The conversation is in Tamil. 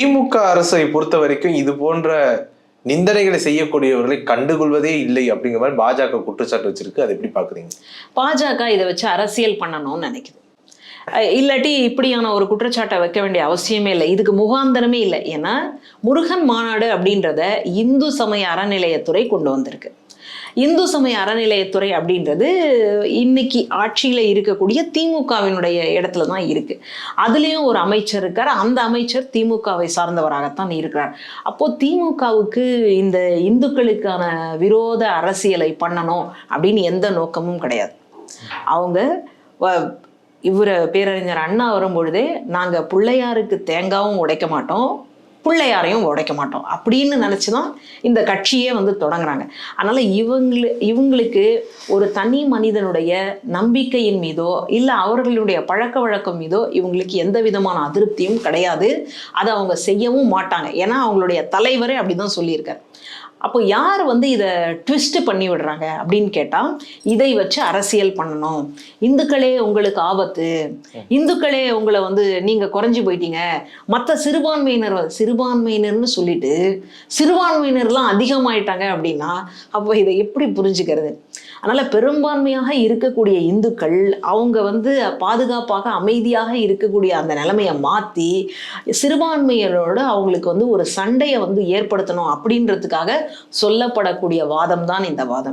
திமுக அரசை பொறுத்த வரைக்கும் இது போன்ற நிந்தனைகளை செய்யக்கூடியவர்களை கண்டுகொள்வதே இல்லை அப்படிங்கிற மாதிரி பாஜக குற்றச்சாட்டு வச்சிருக்கு. அதை எப்படி பாக்குறீங்க? பாஜக இதை வச்சு அரசியல் பண்ணணும்னு நினைக்குது. இல்லாட்டி இப்படியான ஒரு குற்றச்சாட்டை வைக்க வேண்டிய அவசியமே இல்லை. இதுக்கு முகாந்தரமே இல்லை. ஏன்னா முருகன் மாநாடு அப்படின்றத இந்து சமய அறநிலையத்துறை கொண்டு வந்திருக்கு. இந்து சமய அறநிலையத்துறை அப்படின்றது இன்னைக்கு ஆட்சியில இருக்கக்கூடிய திமுகவினுடைய இடத்துல தான் இருக்கு. அதுலயும் ஒரு அமைச்சர் இருக்கார். அந்த அமைச்சர் திமுகவை சார்ந்தவராகத்தான் இருக்கிறார். அப்போ திமுகவுக்கு இந்த இந்துக்களுக்கான விரோத அரசியலை பண்ணணும் அப்படின்னு எந்த நோக்கமும் கிடையாது. அவங்க இவர பேரறிஞர் அண்ணா வரும்பொழுதே நாங்க பிள்ளையாருக்கு தேங்காவும் உடைக்க மாட்டோம், பிள்ளையாரையும் உடைக்க மாட்டோம் அப்படின்னு நினைச்சுதான் இந்த கட்சியே தொடங்குறாங்க. அதனால இவங்களுக்கு ஒரு தனி மனிதனுடைய நம்பிக்கையின் மீதோ இல்ல அவர்களுடைய பழக்க வழக்கம் மீதோ இவங்களுக்கு எந்த விதமான அதிருப்தியும் கிடையாது. அதை அவங்க செய்யவும் மாட்டாங்க. ஏன்னா அவங்களுடைய தலைவரே அப்படிதான் சொல்லியிருக்காரு. அப்போ யார் இதை ட்விஸ்ட் பண்ணி விடுறாங்க அப்படின்னு கேட்டா, இதை வச்சு அரசியல் பண்ணணும், இந்துக்களே உங்களுக்கு ஆபத்து, இந்துக்களே உங்களை நீங்க குறைஞ்சு போயிட்டீங்க, மற்ற சிறுபான்மையினர்னு சொல்லிட்டு சிறுபான்மையினர்லாம் அதிகமாயிட்டாங்க அப்படின்னா அப்போ இதை எப்படி புரிஞ்சுக்கிறது? அதனால பெரும்பான்மையாக இருக்கக்கூடிய இந்துக்கள் அவங்க பாதுகாப்பாக அமைதியாக இருக்கக்கூடிய அந்த நிலைமையை மாற்றி சிறுபான்மையினரோட அவங்களுக்கு ஒரு சண்டையை ஏற்படுத்தணும் அப்படின்றதுக்காக சொல்லப்படக்கூடிய வாதம் தான் இந்த வாதம்.